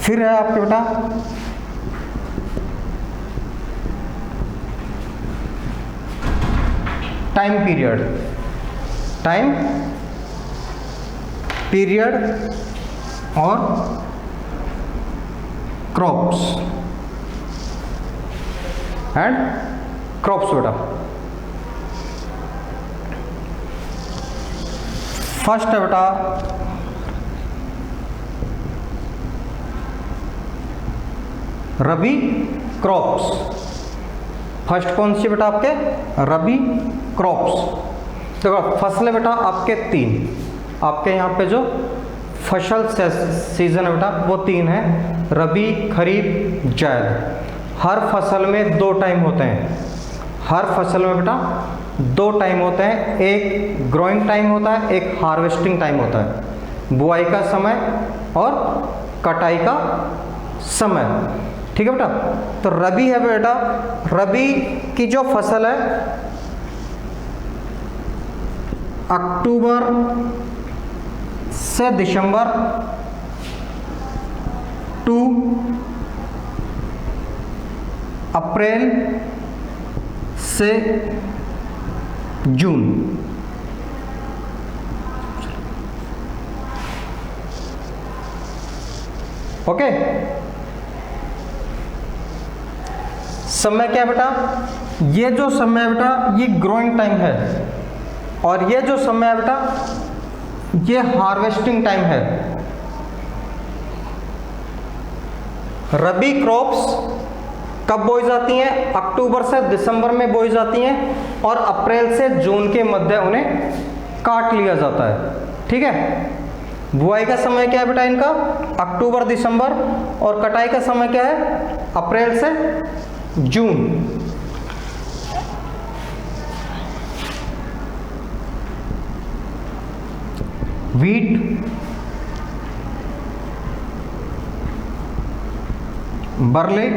फिर है आपके बेटा टाइम पीरियड और क्रॉप्स बेटा। फर्स्ट है बेटा रबी क्रॉप्स। फर्स्ट कौन सी बेटा आपके रबी क्रॉप्स। देखो फसलें बेटा आपके तीन, आपके यहाँ पे जो फसल सीजन है बेटा वो तीन है, रबी खरीफ जायद। हर फसल में दो टाइम होते हैं, हर फसल में बेटा दो टाइम होते हैं, एक ग्रोइंग टाइम होता है, एक हार्वेस्टिंग टाइम होता है, बुआई का समय और कटाई का समय। ठीक है बेटा। तो रबी है बेटा, रबी की जो फसल है अक्टूबर से दिसंबर टू अप्रैल से जून। ओके। समय क्या है बेटा, ये जो समय है बेटा ये ग्रोइंग टाइम है, और ये जो समय है बेटा ये हार्वेस्टिंग टाइम है। रबी क्रॉप्स कब बोई जाती हैं, अक्टूबर से दिसंबर में बोई जाती हैं, और अप्रैल से जून के मध्य उन्हें काट लिया जाता है। ठीक है। बुआई का समय क्या है बेटा इनका, अक्टूबर दिसंबर, और कटाई का समय क्या है, अप्रैल से जून। Wheat, barley,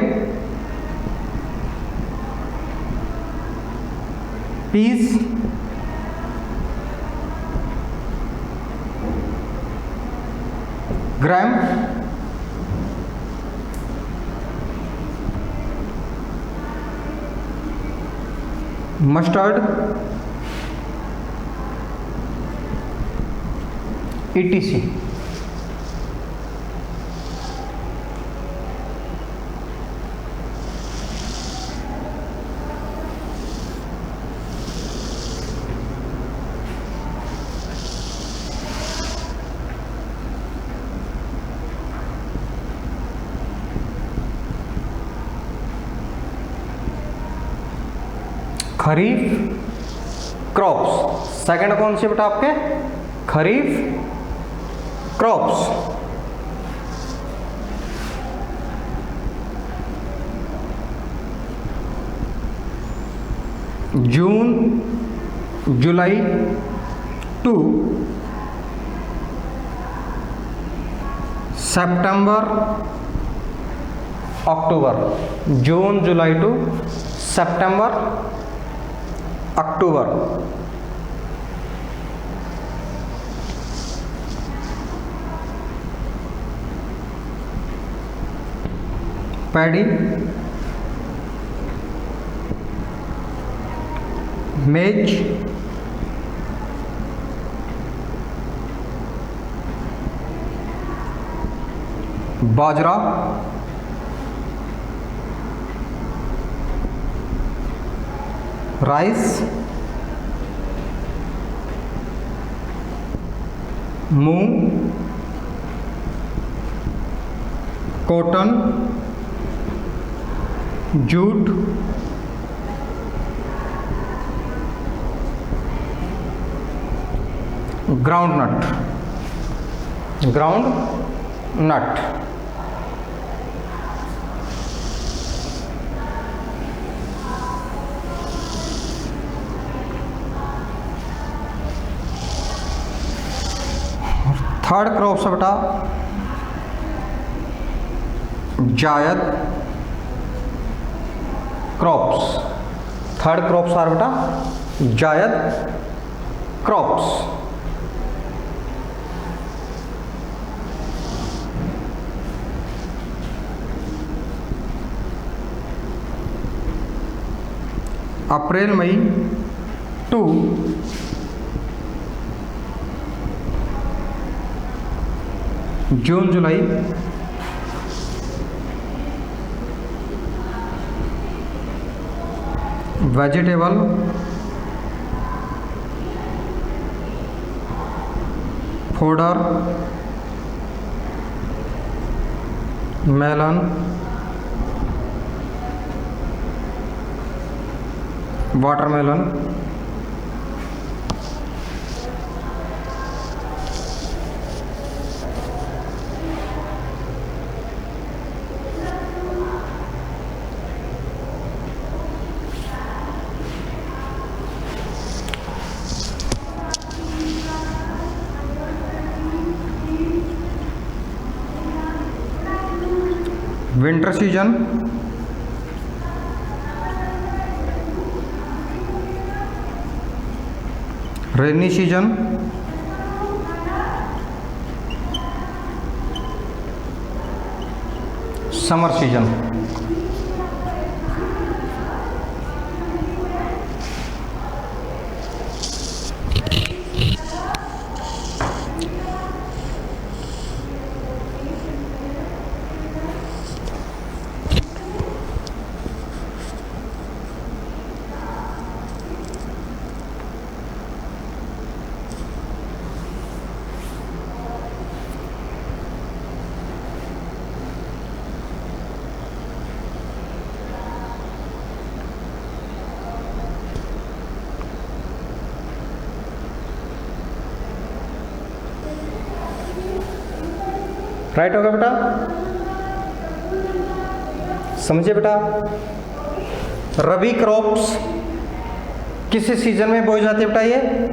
peas, gram, mustard, ETC। Kharif crops, second कौन सी बेटा आपके kharif crops. June July to September October. June July to September October. Paddy, maize, bajra, rice, moong, cotton, jute, groundnut. Third crops है बेटा zaid crops. Third crops are बेटा zaid crops. April May to June July vegetable fodder melon watermelon winter season rainy season summer season. Right होगा बेटा, समझे बेटा। Rabi crops किस season में बोई जाती है बेटा? ये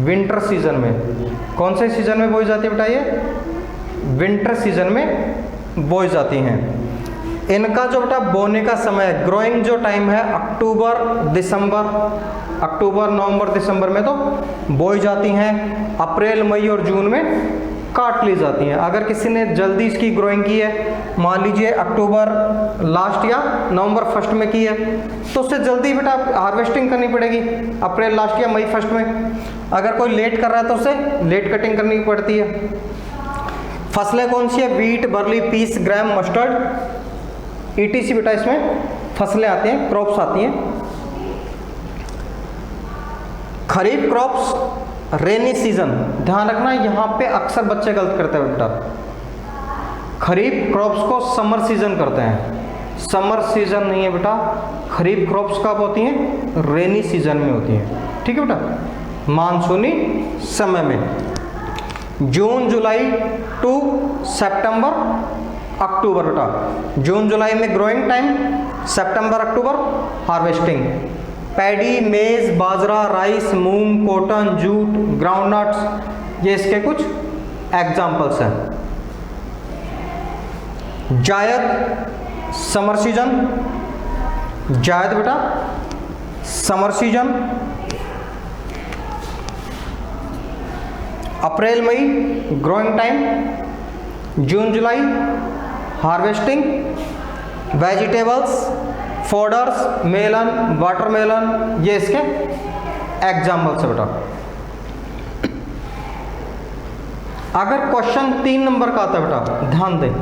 विंटर सीजन में। कौन से सीजन में बोई जाती है बेटा? ये विंटर सीजन में बोई जाती हैं। इनका जो बेटा बोने का समय, ग्रोइंग जो टाइम है अक्टूबर नवंबर दिसंबर में तो बोई जाती हैं। अप्रैल मई और जून में काट ली जाती हैं। अगर किसी ने जल्दी इसकी ग्रोइंग की है, मान लीजिए अक्टूबर लास्ट या नवंबर फर्स्ट में की है, तो उससे जल्दी बेटा हार्वेस्टिंग करनी पड़ेगी, अप्रैल लास्ट या मई फर्स्ट में। अगर कोई लेट कर रहा है तो उसे लेट कटिंग करनी पड़ती है। फसलें कौन सी है? Wheat, barley, piece, gram, mustard, etc बेटा इसमें फसलें आती हैं, क्रॉप्स आती हैं। खरीफ क्रॉप्स रेनी सीजन, ध्यान रखना यहाँ पे अक्सर बच्चे गलत करते हैं बेटा। खरीफ क्रॉप्स को समर सीजन करते हैं, समर सीजन नहीं है बेटा। खरीफ क्रॉप्स कब होती हैं? रेनी सीजन में होती हैं, ठीक है बेटा, मानसूनी समय में। जून जुलाई टू सितंबर अक्टूबर बेटा। जून जुलाई में ग्रोइंग टाइम, सितंबर अक्टूबर harvesting. Paddy, maize, bajra, rice, moong, cotton, jute, groundnuts, ये इसके कुछ एग्जाम्पल्स हैं। जायद समर सीजन, जायद बेटा summer season. April May growing time, June July harvesting. Vegetables, fodders, melon, watermelon, ये इसके एग्जाम्पल्स है बेटा। अगर क्वेश्चन 3 नंबर का आता है बेटा, ध्यान दें,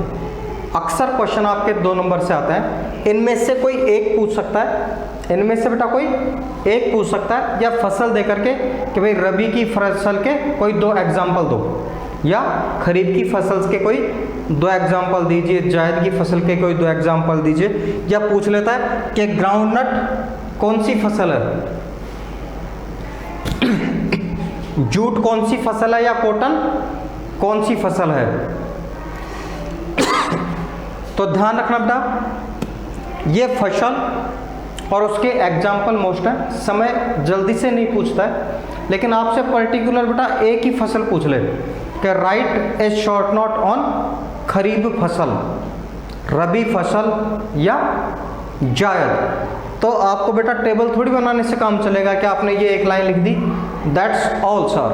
अक्सर क्वेश्चन आपके 2 नंबर से आता है। इनमें से कोई एक पूछ सकता है, इनमें से बेटा कोई एक पूछ सकता है, या फसल दे करके कि भाई रबी की फसल के कोई 2 एग्जाम्पल दो, या खरीफ की फसल के कोई 2 एग्जाम्पल दीजिए, जायद की फसल के कोई 2 एग्जाम्पल दीजिए। या पूछ लेता है कि ग्राउंडनट कौन सी फसल है, जूट कौन सी फसल है, या कॉटन कौन सी फसल है। तो ध्यान रखना बेटा, ये फसल और उसके एग्जाम्पल मोस्ट है, समय जल्दी से नहीं पूछता है, लेकिन आपसे पर्टिकुलर बेटा एक ही फसल पूछ ले कि write a short note on kharif फसल, रबी फसल या जायद। तो आपको बेटा टेबल थोड़ी बनाने से काम चलेगा कि आपने ये एक लाइन लिख दी, दैट्स ऑल सर,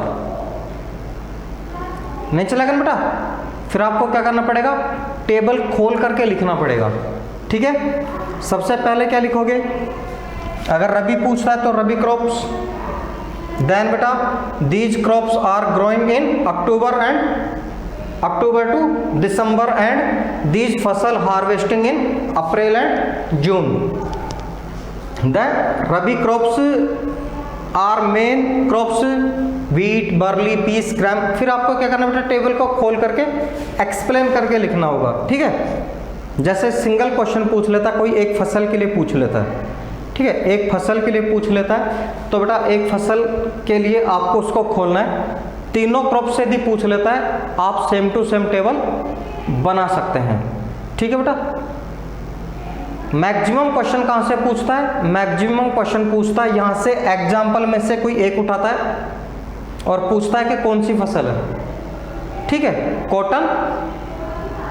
नहीं चलेगा ना बेटा। फिर आपको क्या करना पड़ेगा, टेबल खोल करके लिखना पड़ेगा, ठीक है। सबसे पहले क्या लिखोगे, अगर रबी पूछता है तो रबी क्रॉप्स। देन बेटा these crops are growing in October to December and these फसल harvesting in April and June. Then rabi crops are main crops wheat, barley, peas, gram. फिर आपको क्या करना बेटा, टेबल को खोल करके एक्सप्लेन करके लिखना होगा, ठीक है। जैसे सिंगल क्वेश्चन पूछ लेता कोई, एक फसल के लिए पूछ लेता है, ठीक है, एक फसल के लिए पूछ लेता है, तो बेटा एक फसल के लिए आपको उसको खोलना है। तीनों क्रॉप से यदि पूछ लेता है आप सेम टू सेम टेबल बना सकते हैं, ठीक है बेटा। मैक्सिमम क्वेश्चन कहाँ से पूछता है, मैक्सिमम क्वेश्चन पूछता है यहाँ से एग्जाम्पल में से कोई एक उठाता है और पूछता है कि कौन सी फसल है, ठीक है। कॉटन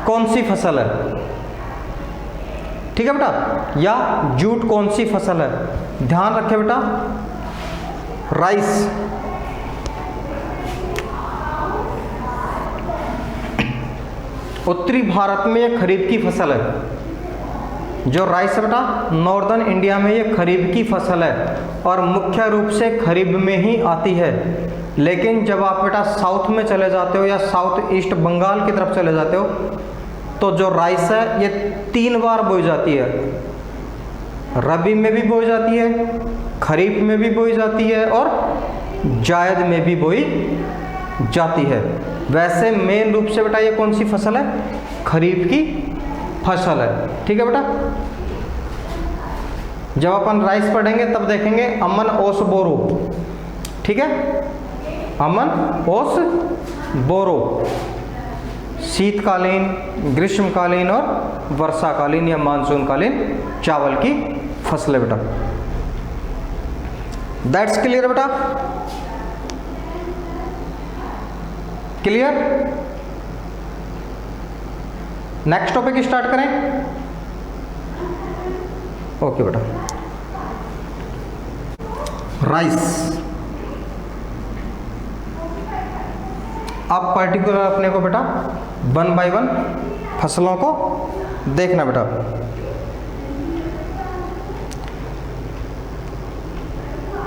कौन सी फसल है, ठीक है बेटा, या जूट कौन सी फसल है। ध्यान रखें बेटा, राइस, उत्तरी भारत में ये खरीफ की फसल है। जो राइस है बेटा नॉर्दर्न इंडिया में ये खरीफ की फसल है और मुख्य रूप से खरीफ में ही आती है। लेकिन जब आप बेटा साउथ में चले जाते हो या साउथ ईस्ट बंगाल की तरफ चले जाते हो तो जो राइस है ये 3 बार बोई जाती है। रबी में भी बोई जाती है, खरीफ में भी बोई जाती है और जायद में भी बोई जाती है। वैसे मेन रूप से बेटा ये कौन सी फसल है, खरीफ की फसल है, ठीक है बेटा। जब अपन राइस पढ़ेंगे तब देखेंगे अमन ओस बोरो, ठीक है, अमन ओस बोरो, शीतकालीन, ग्रीष्मकालीन और वर्षाकालीन या मानसूनकालीन चावल की फसलें बेटा। दैट्स क्लियर बेटा, क्लियर। नेक्स्ट टॉपिक स्टार्ट करें। ओके बेटा, राइस। अब पर्टिकुलर अपने को बेटा 1 बाय 1 फसलों को देखना बेटा।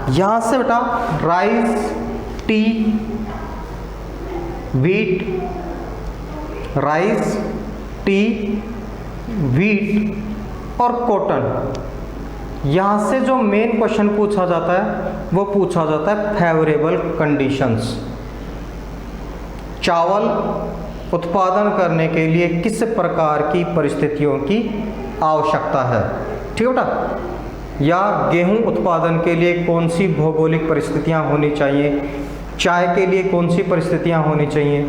यहां से बेटा rice, T, wheat, rice, T, wheat और कॉटन, यहाँ से जो मेन क्वेश्चन पूछा जाता है वो पूछा जाता है फेवरेबल कंडीशंस। चावल उत्पादन करने के लिए किस प्रकार की परिस्थितियों की आवश्यकता है, ठीक है बेटा। या गेहूं उत्पादन के लिए कौन सी भौगोलिक परिस्थितियां होनी चाहिए, चाय के लिए कौन सी परिस्थितियां होनी चाहिए,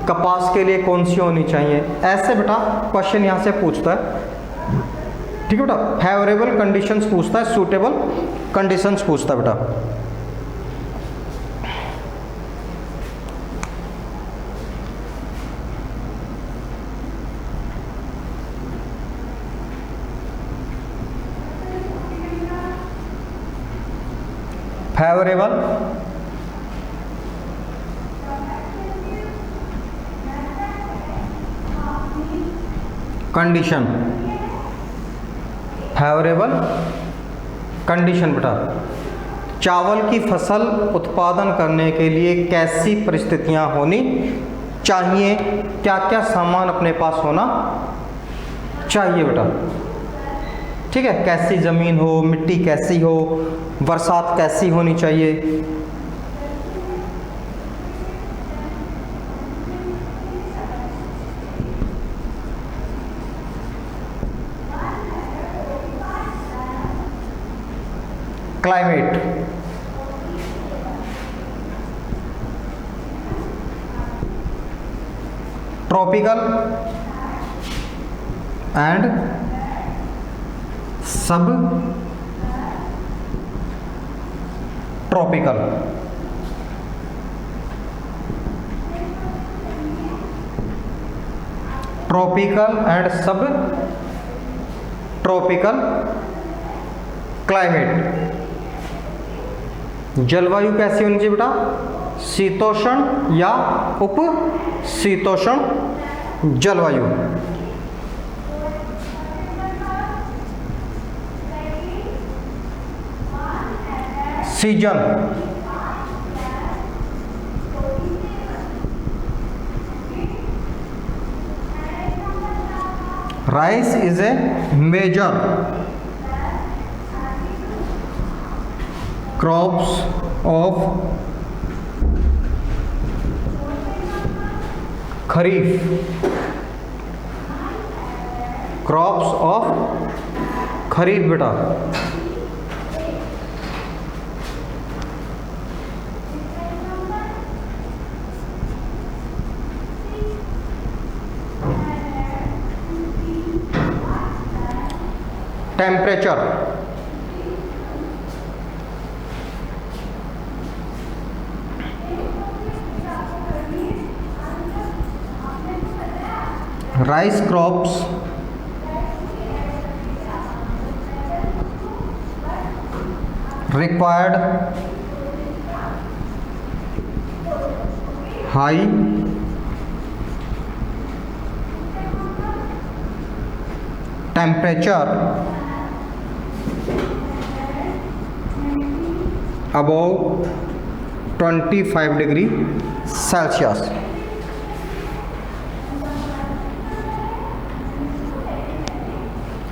कपास के लिए कौन सी होनी चाहिए। ऐसे बेटा क्वेश्चन यहाँ से पूछता है, ठीक है बेटा। फेवरेबल कंडीशंस पूछता है, सूटेबल कंडीशंस पूछता है बेटा। फेवरेबल कंडीशन, फेवरेबल कंडीशन बेटा। चावल की फसल उत्पादन करने के लिए कैसी परिस्थितियां होनी चाहिए, क्या क्या सामान अपने पास होना चाहिए बेटा, ठीक है। कैसी ज़मीन हो, मिट्टी कैसी हो, बरसात कैसी होनी चाहिए। क्लाइमेट, ट्रॉपिकल एंड सब ट्रॉपिकल, ट्रॉपिकल एंड सब ट्रॉपिकल क्लाइमेट। जलवायु कैसी होनी चाहिए बेटा, शीतोष्ण या उप शीतोष्ण जलवायु। Season, rice is a major crops of kharif, crops of kharif बेटा। Temperature, rice crops required high temperature above 25 degree Celsius।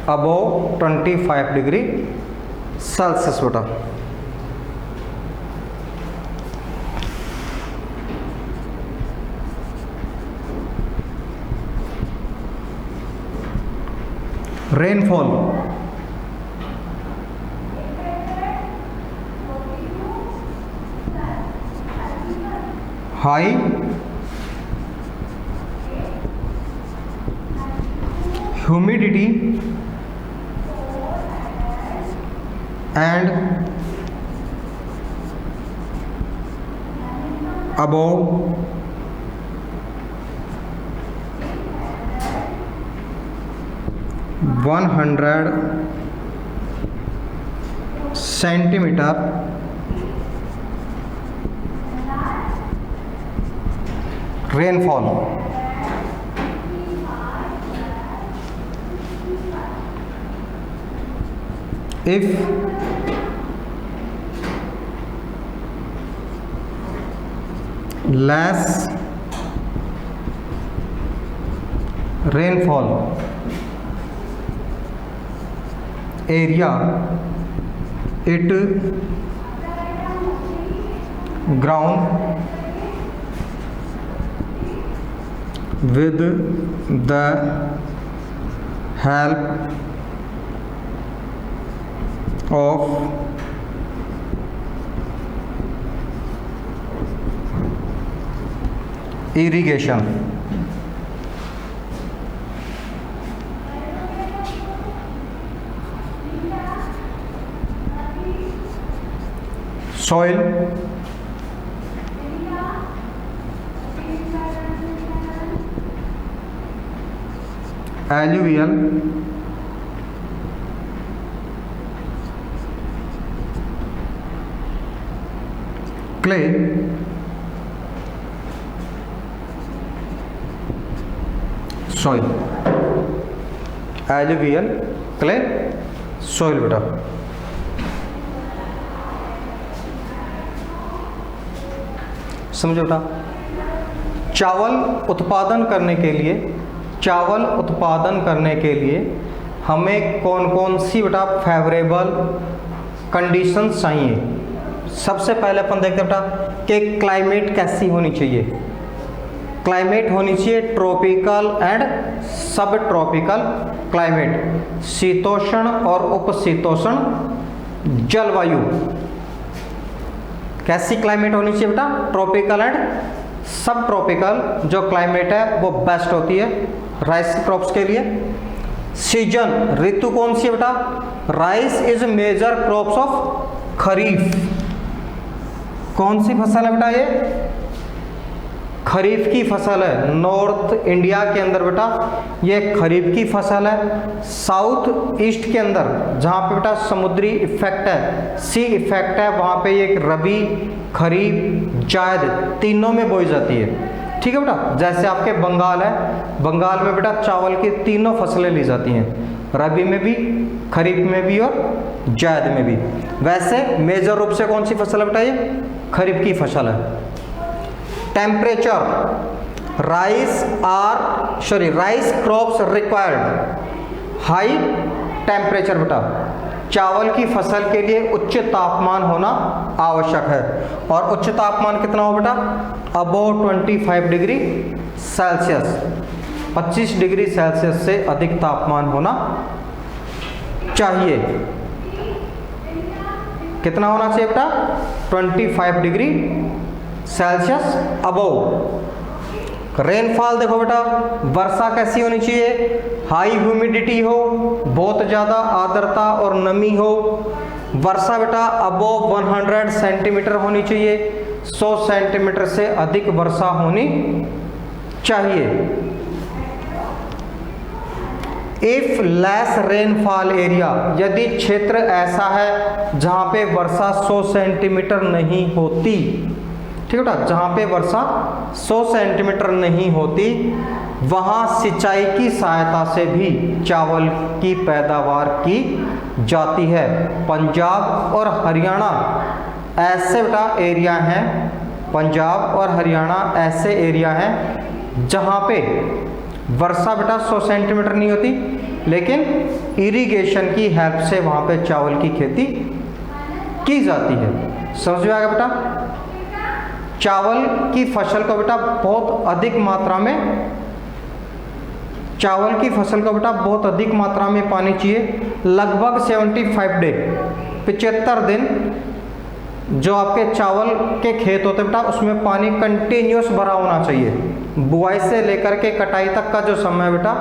above 25 degree Celsius बेटा। Rainfall, high humidity and above 100 centimeter rainfall। if less rainfall area, it ground with the help of irrigation। soil, alluvial, clay, soil, alluvial, clay, soil बेटा। समझो बेटा, चावल उत्पादन करने के लिए हमें कौन कौन सी बेटा फेवरेबल कंडीशंस चाहिए। सबसे पहले अपन देखते बेटा कि क्लाइमेट कैसी होनी चाहिए। क्लाइमेट होनी चाहिए ट्रॉपिकल एंड सब ट्रॉपिकल क्लाइमेट, शीतोष्ण और उपशीतोष्ण जलवायु। कैसी क्लाइमेट होनी चाहिए बेटा? ट्रॉपिकल एंड सब ट्रॉपिकल जो क्लाइमेट है वो बेस्ट होती है राइस क्रॉप्स के लिए। सीजन, ऋतु कौन सी है बेटा? Rice is major crops of kharif. कौन सी फसल है बेटा? ये खरीफ की फसल है। नॉर्थ इंडिया के अंदर बेटा ये खरीफ की फसल है। साउथ ईस्ट के अंदर जहाँ पे बेटा समुद्री इफेक्ट है, सी इफेक्ट है, वहाँ पे ये रबी, खरीफ, जायद तीनों में बोई जाती है। ठीक है बेटा। जैसे आपके बंगाल है, बंगाल में बेटा चावल की तीनों फसलें ली जाती हैं। रबी में भी, खरीफ में भी और जायद में भी। वैसे मेजर रूप से कौन सी फसल है बेटा, ये खरीफ की फसल है। Temperature, rice crops required high temperature बेटा, चावल की फसल के लिए उच्च तापमान होना आवश्यक है। और उच्च तापमान कितना हो बेटा, above 25 degree Celsius, 25 degree Celsius से अधिक तापमान होना चाहिए। कितना होना चाहिए बेटा, 25 डिग्री सेल्सियस अबोव। रेनफॉल देखो बेटा, वर्षा कैसी होनी चाहिए, हाई ह्यूमिडिटी हो, बहुत ज़्यादा आर्द्रता और नमी हो। वर्षा बेटा अबोव 100 सेंटीमीटर होनी चाहिए, 100 सेंटीमीटर से अधिक वर्षा होनी चाहिए। इफ लेस रेनफॉल एरिया, यदि क्षेत्र ऐसा है जहाँ पे वर्षा 100 सेंटीमीटर नहीं होती, ठीक है बेटा, जहाँ पे वर्षा 100 सेंटीमीटर नहीं होती, वहाँ सिंचाई की सहायता से भी चावल की पैदावार की जाती है। पंजाब और हरियाणा ऐसे बेटा एरिया हैं, पंजाब और हरियाणा ऐसे एरिया हैं जहाँ पे वर्षा बेटा 100 सेंटीमीटर नहीं होती, लेकिन इरिगेशन की हेल्प से वहाँ पे चावल की खेती की जाती है। समझ में आ गया बेटा। चावल की फसल को बेटा बहुत अधिक मात्रा में, चावल की फसल को बेटा बहुत अधिक मात्रा में पानी चाहिए। लगभग 75 डे, 75 दिन जो आपके चावल के खेत होते हैं बेटा, उसमें पानी कंटिन्यूस भरा होना चाहिए। बुआई से लेकर के कटाई तक का जो समय बेटा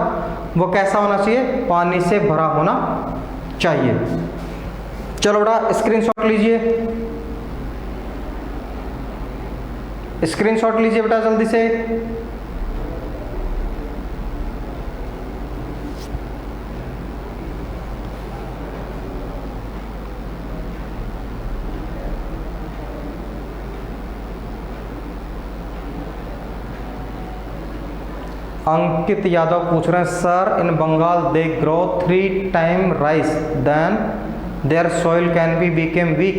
वो कैसा होना चाहिए, पानी से भरा होना चाहिए। चलो बेटा स्क्रीनशॉट लीजिए, स्क्रीनशॉट लीजिए बेटा जल्दी से। अंकित यादव पूछ रहे हैं, sir in Bengal they grow 3 time rice then their soil can be became weak.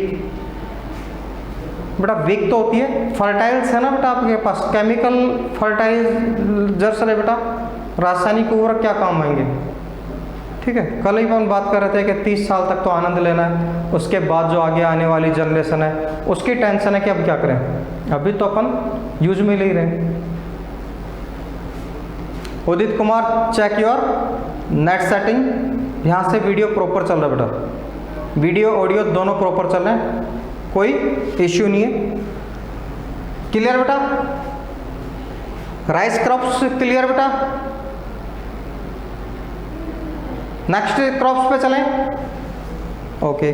बेटा वीक तो होती है, फर्टाइल्स है ना बेटा आपके पास, केमिकल फर्टाइजर्स है बेटा, रासायनिक उर्वरक क्या काम आएंगे। ठीक है, कल ही हम बात कर रहे थे कि 30 साल तक तो आनंद लेना है, उसके बाद जो आगे आने वाली जनरेशन है उसकी टेंशन है कि अब क्या करें, अभी तो अपन यूज में ले रहे हैं। Udit Kumar check your net setting, यहाँ से वीडियो प्रॉपर चल रहा है बेटा, वीडियो ऑडियो दोनों प्रॉपर चल रहे हैं, कोई इश्यू नहीं है। क्लियर बेटा, राइस क्रॉप्स क्लियर बेटा। नेक्स्ट क्रॉप्स पे चलें। ओके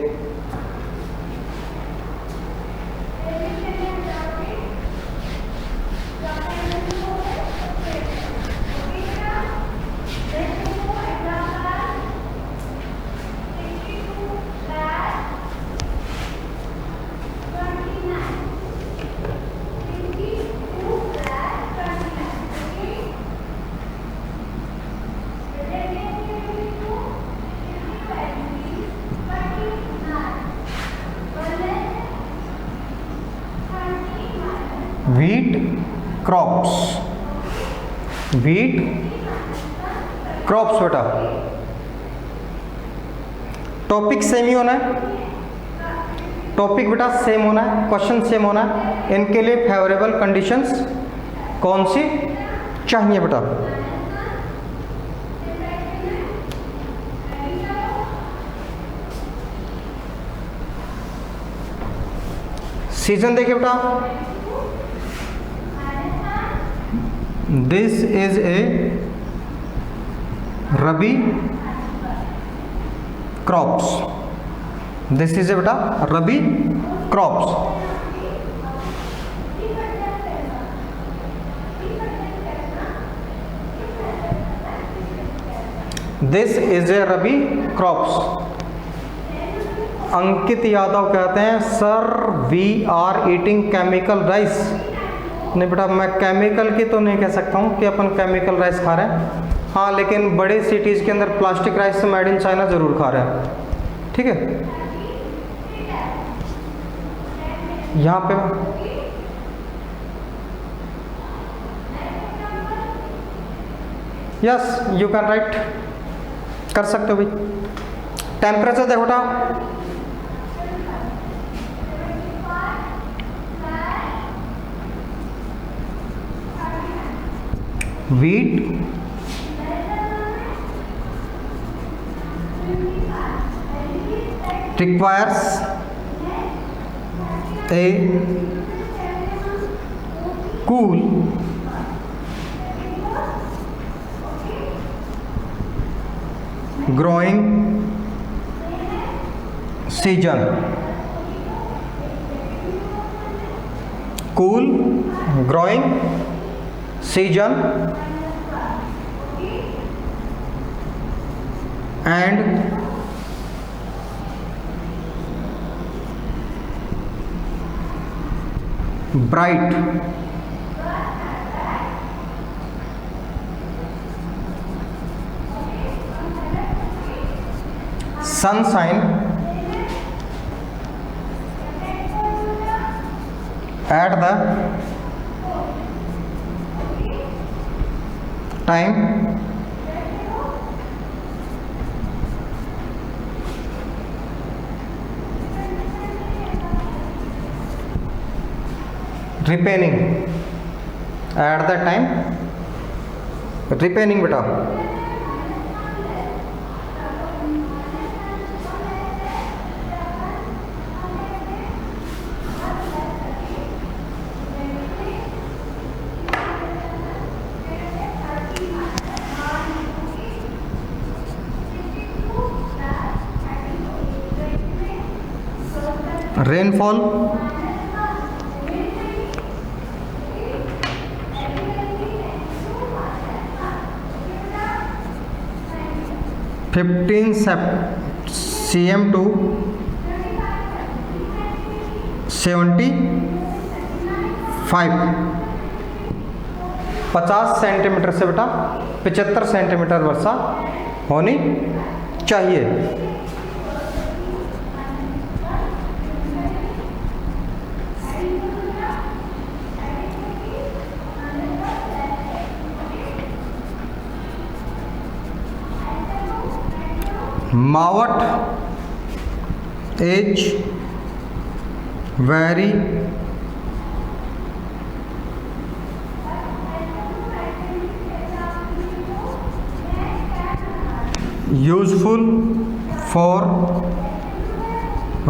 व्हीट क्रॉप्स बेटा, टॉपिक सेम ही होना है, टॉपिक बेटा सेम होना है, क्वेश्चन सेम होना है। इनके लिए फेवरेबल कंडीशंस कौन सी चाहिए बेटा। सीजन देखिए बेटा, this is a rabi crops, this is a बेटा rabi crops. This is a rabi crops. Ankit Yadav कहते हैं, sir we are eating chemical rice. नहीं बेटा, मैं केमिकल की तो नहीं कह सकता हूँ कि अपन केमिकल राइस खा रहे हैं, हाँ, लेकिन बड़े सिटीज़ के अंदर plastic rice made in China ज़रूर खा रहे हैं, ठीक है। यहाँ पे यस यू कैन राइट, कर सकते हो भाई। टेम्परेचर देखो बेटा, wheat requires a cool growing season, cool growing season and bright sunshine at the time ripening, at the time ripening बेटा, रेनफॉल 15 cm to 75, 50 सेंटीमीटर से बेटा 75 सेंटीमीटर वर्षा होनी चाहिए। Mawat is very useful for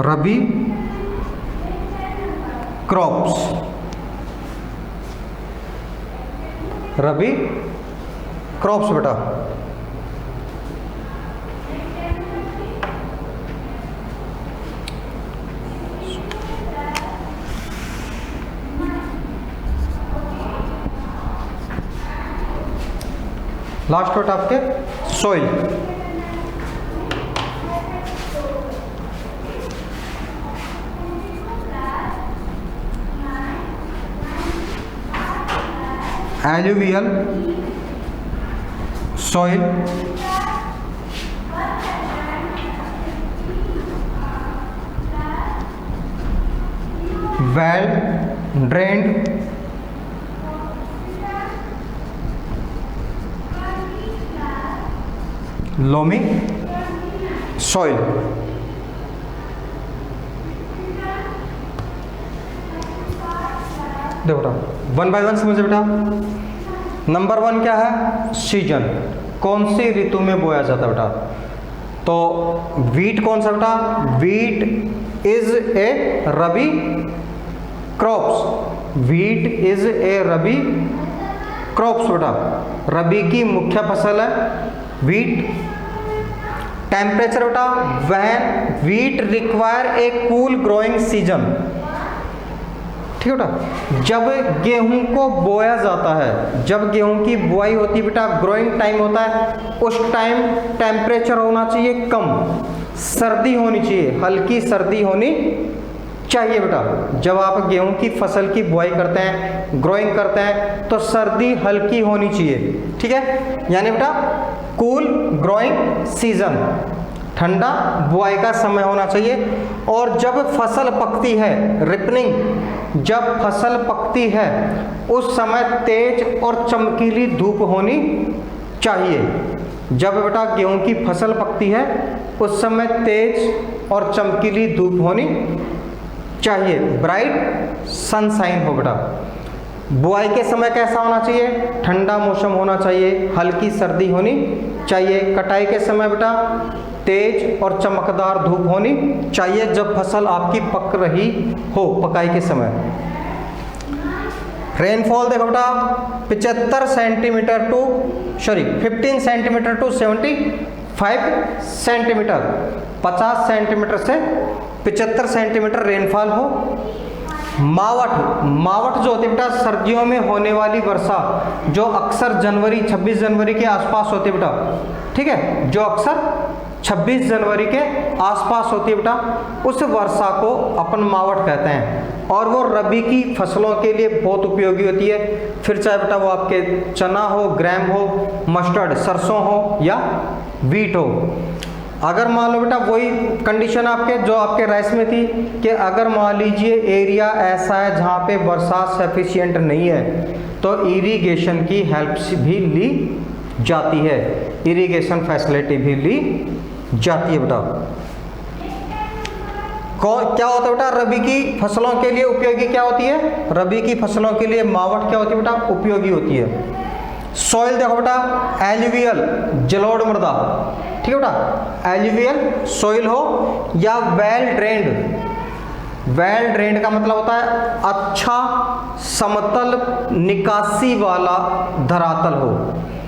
Rabi crops, Rabi crops बेटा। Last word आपके soil, alluvial soil, well drained loamy soil. देखो बेटा one by one समझे बेटा। नंबर 1 क्या है? सीजन, कौन सी ऋतु में बोया जाता है बेटा? तो वीट कौन सा बेटा? Wheat is a rabi crops, wheat is a rabi crops बेटा, रबी की मुख्य फसल है वीट। टेम्परेचर बेटा, when wheat require a cool growing season, ठीक है बेटा। जब गेहूं को बोया जाता है, जब गेहूं की बुआई होती है बेटा, ग्रोइंग टाइम होता है, उस टाइम टेम्परेचर होना चाहिए कम, सर्दी होनी चाहिए, हल्की सर्दी होनी चाहिए बेटा। जब आप गेहूं की फसल की बुआई करते हैं, ग्रोइंग करते हैं, तो सर्दी हल्की होनी चाहिए, ठीक है। यानी बेटा कूल ग्रोइंग सीजन, ठंडा बुआई का समय होना चाहिए। और जब फसल पकती है, रिपनिंग, जब फसल पकती है उस समय तेज और चमकीली धूप होनी चाहिए। जब बेटा गेहूं की फसल पकती है उस समय तेज और चमकीली धूप होनी चाहिए, ब्राइट सनशाइन हो बेटा। बुआई के समय कैसा होना चाहिए? ठंडा मौसम होना चाहिए, हल्की सर्दी होनी चाहिए। कटाई के समय बेटा तेज और चमकदार धूप होनी चाहिए जब फसल आपकी पक रही हो, पकाई के समय। रेनफॉल देखो बेटा 15 centimetre to 15 centimetre to 75 centimetre, 50 centimetre से 75 सेंटीमीटर रेनफॉल हो। मावठ जो होती है बेटा सर्दियों में होने वाली वर्षा, जो अक्सर 26 जनवरी के आसपास होती है बेटा, ठीक है, जो अक्सर 26 जनवरी के आसपास होती है बेटा, उस वर्षा को अपन मावठ कहते हैं। और वो रबी की फसलों के लिए बहुत उपयोगी होती है, फिर चाहे बेटा वो आपके चना हो, ग्राम हो, मस्टर्ड सरसों हो या वीट हो। अगर मान लो बेटा वही कंडीशन आपके जो आपके राइस में थी कि अगर मान लीजिए एरिया ऐसा है जहाँ पे बरसात सफिशिएंट नहीं है, तो इरिगेशन की हेल्प भी ली जाती है, इरिगेशन फैसिलिटी भी ली जाती है बेटा। क्या होता है बेटा रबी की फसलों के लिए उपयोगी क्या होती है? रबी की फसलों के लिए मावठ क्या होती है बेटा? उपयोगी होती है। सॉइल देखो बेटा एल्यूवियल जलोढ़ मृदा, ठीक है बेटा, एल्यूवियल सॉइल हो या वेल ड्रेन्ड। वेल ड्रेन्ड का मतलब होता है अच्छा समतल निकासी वाला धरातल हो,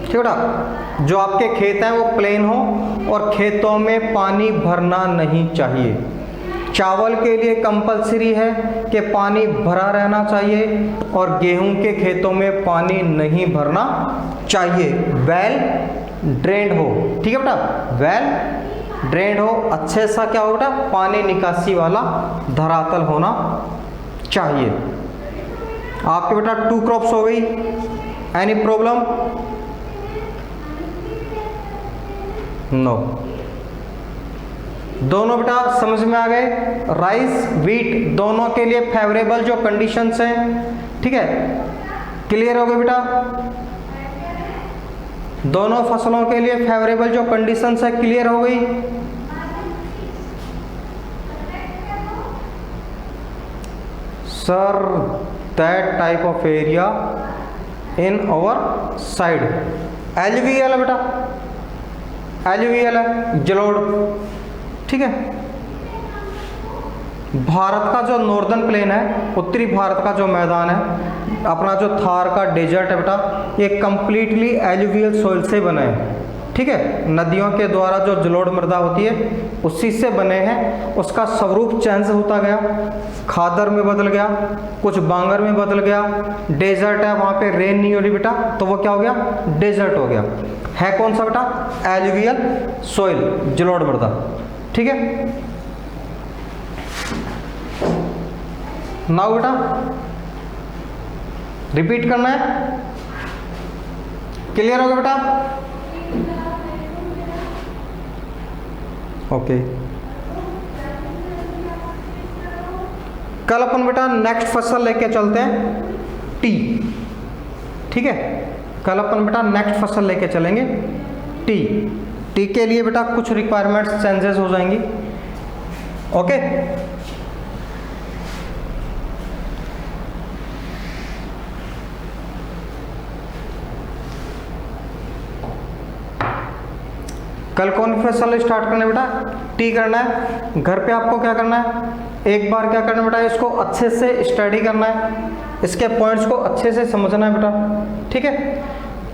ठीक है बेटा। जो आपके खेत हैं वो प्लेन हो और खेतों में पानी भरना नहीं चाहिए। चावल के लिए कंपलसरी है कि पानी भरा रहना चाहिए और गेहूं के खेतों में पानी नहीं भरना चाहिए। वेल ड्रेन्ड हो, ठीक है बेटा, वेल ड्रेन्ड हो, अच्छे सा क्या हो बेटा पानी निकासी वाला धरातल होना चाहिए। आपके बेटा 2 क्रॉप्स हो गई, एनी प्रॉब्लम? नो। दोनों बेटा समझ में आ गए? राइस वीट दोनों के लिए फेवरेबल जो कंडीशंस हैं, ठीक है, क्लियर हो गए बेटा? दोनों फसलों के लिए फेवरेबल जो कंडीशंस है क्लियर हो गई? Sir that type of area in our side alluvial है बेटा, एल्यूवियल है, जलोढ़, ठीक है। भारत का जो नॉर्दर्न प्लेन है, उत्तरी भारत का जो मैदान है, अपना जो थार का डेजर्ट है बेटा, ये कंप्लीटली एल्यूवियल सॉइल से बने हैं, ठीक है। नदियों के द्वारा जो जलोढ़ मृदा होती है उसी से बने हैं। उसका स्वरूप चेंज होता गया, खादर में बदल गया, कुछ बांगर में बदल गया। डेजर्ट है, वहाँ पे रेन नहीं हो रही बेटा, तो वो क्या हो गया? डेजर्ट हो गया। है कौन सा बेटा? एल्यूवियल सॉइल, जलोढ़ मृदा, ठीक है। नाउ बेटा रिपीट करना है, क्लियर हो गया बेटा? ओके। कल अपन बेटा नेक्स्ट फसल लेके चलते हैं टी, ठीक है। कल अपन बेटा नेक्स्ट फसल लेके चलेंगे टी। टी के लिए बेटा कुछ रिक्वायरमेंट्स चेंजेस हो जाएंगी, ओके। कल कौन फसल स्टार्ट करना है बेटा? टी करना है। घर पे आपको क्या करना है? एक बार क्या करना है बेटा? इसको अच्छे से स्टडी करना है, इसके पॉइंट्स को अच्छे से समझना है बेटा, ठीक है।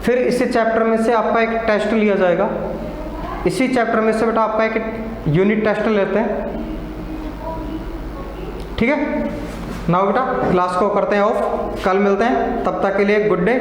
फिर इसी चैप्टर में से आपका एक टेस्ट लिया जाएगा। इसी चैप्टर में से बेटा आपका एक यूनिट टेस्ट लेते हैं, ठीक है। नाउ बेटा क्लास को करते हैं ऑफ, कल मिलते हैं, तब तक के लिए गुड डे।